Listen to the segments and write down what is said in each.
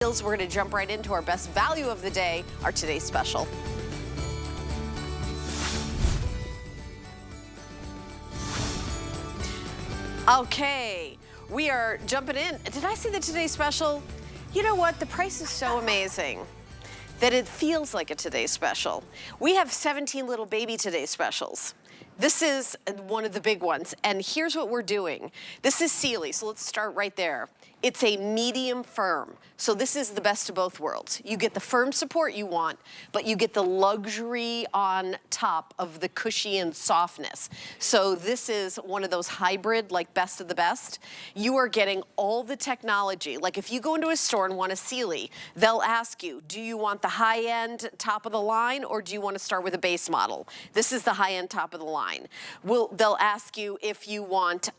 We're going to jump right into our best value of the day, our today's special. Okay, we are jumping in. Did I see the today's special? You know what? The price is so amazing that it feels like a today's special. We have 17 little baby today's specials. This is one of the big ones, and here's what we're doing. This is Sealy, so let's start right there. It's a medium firm, so this is the best of both worlds. You get the firm support you want, but you get the luxury on top of the cushy and softness. So this is one of those hybrid, like best of the best. You are getting all the technology. Like if you go into a store and want a Sealy, they'll ask you, do you want the high-end top of the line, or do you want to start with a base model? This is the high-end top of the line. They'll ask you if you want,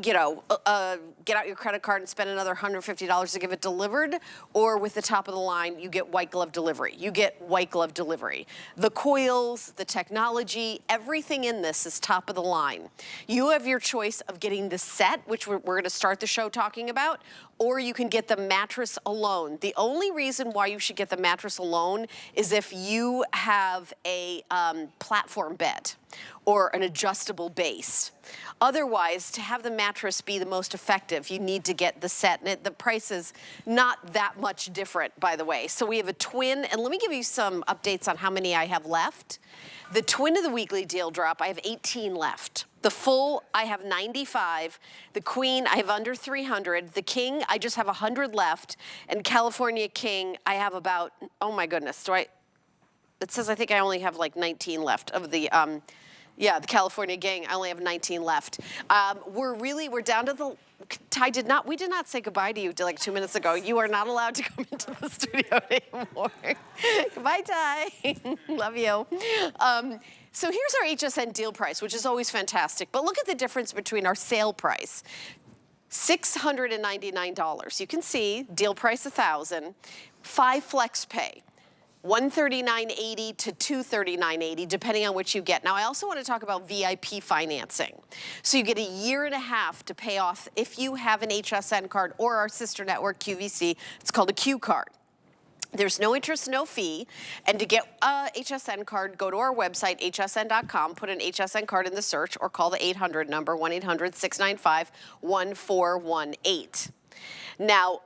get out your credit card and spend another $150 to give it delivered, or with the top of the line, you get white glove delivery. You get white glove delivery. The coils, the technology, everything in this is top of the line. You have your choice of getting the set, which we're going to start the show talking about, or you can get the mattress alone. The only reason why you should get the mattress alone is if you have a platform bed or an adjustable base. Otherwise, to have the mattress be the most effective, you need to get the set, and the price is not that much different, by the way. So we have a twin, and let me give you some updates on how many I have left. The twin of the weekly deal drop, I have 18 left. The full, I have 95. The queen, I have under 300. The king, I just have 100 left. And California king, I have about, oh my goodness, it says I think I only have like 19 left of the, the California gang, I only have 19 left. We're down to the, we did not say goodbye to you like 2 minutes ago. You are not allowed to come into the studio anymore. Goodbye, Ty. Love you. So here's our HSN deal price, which is always fantastic. But look at the difference between our sale price. $699. You can see deal price $1,000. 5 flex pay. $139.80 to $239.80, depending on which you get. Now, I also want to talk about VIP financing. So you get a year and a half to pay off if you have an HSN card or our sister network, QVC. It's called a Q card. There's no interest, no fee. And to get a HSN card, go to our website, hsn.com, put an HSN card in the search, or call the 800 number, 1-800-695-1418. Now,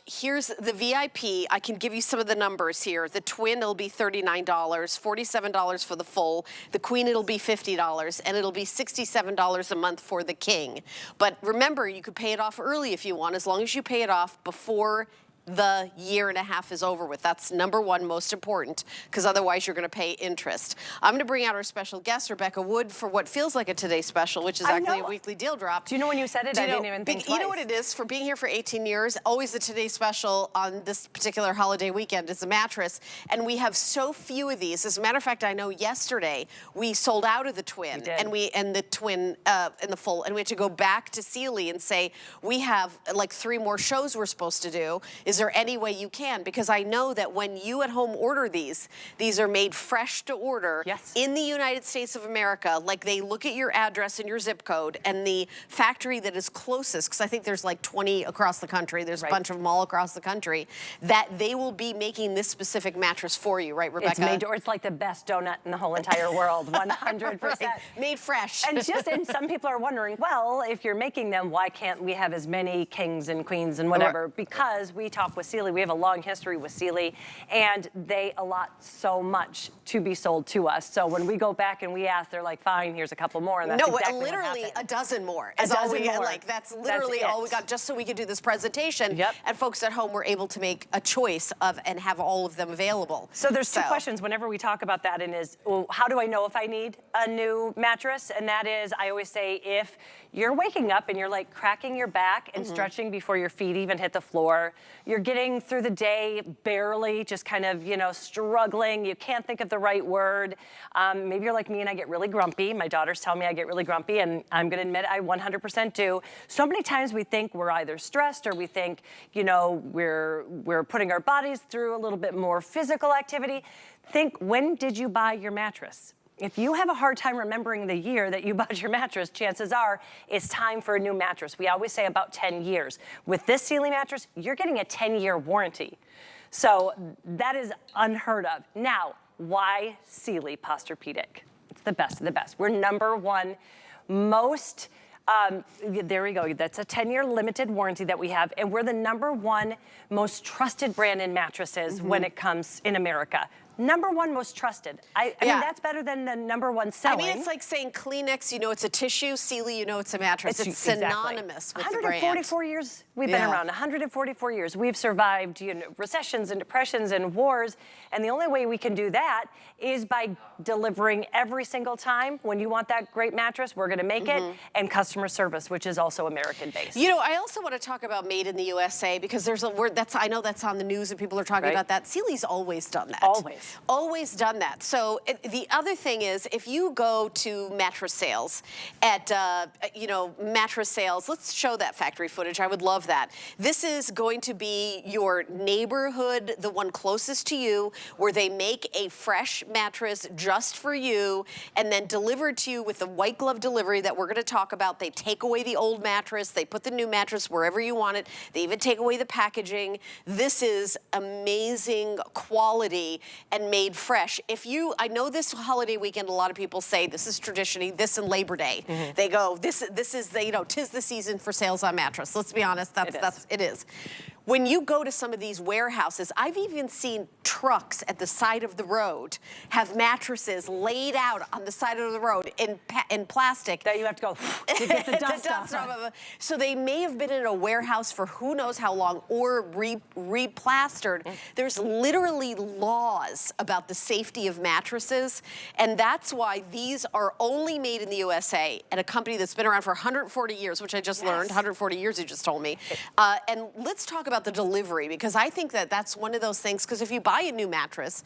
here's the VIP. I can give you some of the numbers here. The twin, it'll be $39, $47 for the full. The queen, it'll be $50, and it'll be $67 a month for the king. But remember, you could pay it off early if you want, as long as you pay it off before the year and a half is over with. That's number one, most important, because otherwise you're going to pay interest. I'm going to bring out our special guest, Rebecca Wood, for what feels like a Today Special, which is actually a weekly deal drop. Do you know when you said it? I didn't even think twice. You know what it is? For being here for 18 years, always the Today Special on this particular holiday weekend is a mattress, and we have so few of these. As a matter of fact, I know yesterday we sold out of the twin, and the twin and the full, and we had to go back to Sealy and say, we have like 3 more shows we're supposed to do. Is there any way you can? Because I know that when you at home order these are made fresh to order in the United States of America. Like, they look at your address and your zip code, and the factory that is closest, because I think there's like 20 across the country, there's a bunch of them all across the country, that they will be making this specific mattress for you, right, Rebecca? It's made to, it's like the best donut in the whole entire world, 100%. Right. Made fresh. And some people are wondering, well, if you're making them, why can't we have as many kings and queens and whatever? Because we talk with Sealy. We have a long history with Sealy, and they allot so much to be sold to us. So when we go back and we ask, they're like, fine, here's a couple more, and that's exactly literally what a dozen more. That's literally all we got, just so we could do this presentation. And folks at home were able to make a choice of and have all of them available. So there's 2 questions whenever we talk about that, and is, well, how do I know if I need a new mattress? And that is, I always say, if you're waking up and you're like cracking your back and stretching before your feet even hit the floor, you're getting through the day barely, just kind of, you know, struggling, you can't think of the right word. Maybe you're like me and I get really grumpy. My daughters tell me I get really grumpy, and I'm gonna admit I 100% do. So many times we think we're either stressed, or we think, you know, we're putting our bodies through a little bit more physical activity. Think, when did you buy your mattress? If you have a hard time remembering the year that you bought your mattress, chances are it's time for a new mattress. We always say about 10 years. With this Sealy mattress, you're getting a 10-year warranty. So that is unheard of. Now, why Sealy Posturepedic? It's the best of the best. We're #1 most, there we go, that's a 10-year limited warranty that we have, and we're the #1 most trusted brand in mattresses when it comes in America. #1 most trusted. I mean, that's better than the #1 selling. I mean, it's like saying Kleenex, you know it's a tissue, Sealy, you know it's a mattress. It's synonymous with the brand. 144 years we've been around, 144 years. We've survived, you know, recessions and depressions and wars, and the only way we can do that is by delivering every single time. When you want that great mattress, we're gonna make it, and customer service, which is also American-based. You know, I also want to talk about made in the USA, because there's a word that's, I know that's on the news and people are talking about that. Sealy's always done that. Always done that. So the other thing is, if you go to mattress sales at, you know, mattress sales, let's show that factory footage. I would love that. This is going to be your neighborhood, the one closest to you, where they make a fresh mattress just for you and then delivered to you with the white glove delivery that we're going to talk about. They take away the old mattress. They put the new mattress wherever you want it. They even take away the packaging. This is amazing quality and made fresh. If you, I know this holiday weekend, a lot of people say this is traditionally, this and Labor Day. They go, this is the, you know, 'tis the season for sales on mattress. Let's be honest, it is. When you go to some of these warehouses, I've even seen trucks at the side of the road have mattresses laid out on the side of the road in plastic. That you have to go to get the dust off. So they may have been in a warehouse for who knows how long, or replastered. There's literally laws about the safety of mattresses, and that's why these are only made in the USA at a company that's been around for 140 years, which I just learned. 140 years, you just told me. And let's talk about the delivery, because I think that that's one of those things, because if you buy a new mattress,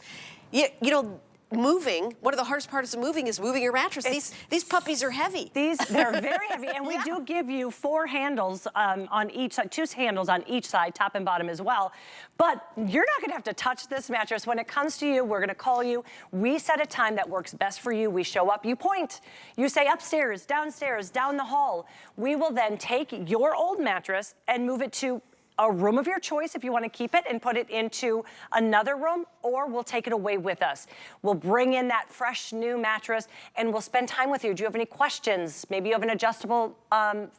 you know, moving, one of the hardest parts of moving is moving your mattress. These puppies are heavy. They're very heavy, and we do give you 4 handles on each side, 2 handles on each side, top and bottom as well. But you're not gonna have to touch this mattress. When it comes to you, we're gonna call you. We set a time that works best for you. We show up, you point. You say upstairs, downstairs, down the hall. We will then take your old mattress and move it to a room of your choice if you want to keep it and put it into another room, or we'll take it away with us. We'll bring in that fresh new mattress and we'll spend time with you. Do you have any questions? Maybe you have an adjustable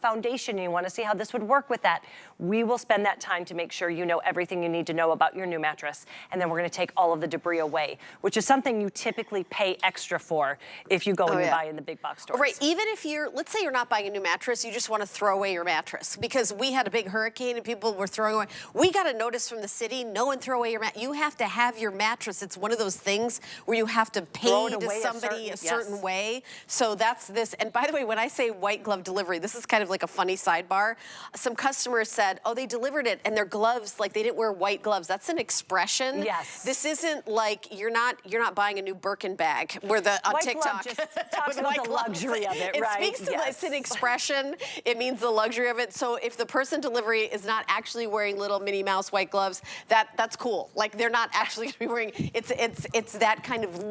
foundation and you want to see how this would work with that. We will spend that time to make sure you know everything you need to know about your new mattress, and then we're going to take all of the debris away, which is something you typically pay extra for if you go and you buy in the big box stores. Right, even if you're, let's say you're not buying a new mattress, you just want to throw away your mattress, because we had a big hurricane and people were throwing away. We got a notice from the city, no one throw away your mattress. You have to have your mattress. It's one of those things where you have to pay to somebody a certain way. So that's this. And by the way, when I say white glove delivery, this is kind of like a funny sidebar. Some customers said, oh, they delivered it and their gloves, like they didn't wear white gloves. That's an expression. Yes. This isn't like, you're not buying a new Birkin bag where the, on white TikTok. Glove just talks about the luxury of it, right? It speaks to, it's an expression. It means the luxury of it. So if the person delivery is not actually wearing little Minnie Mouse white gloves, that's cool. Like they're not actually going to be wearing, it's that kind of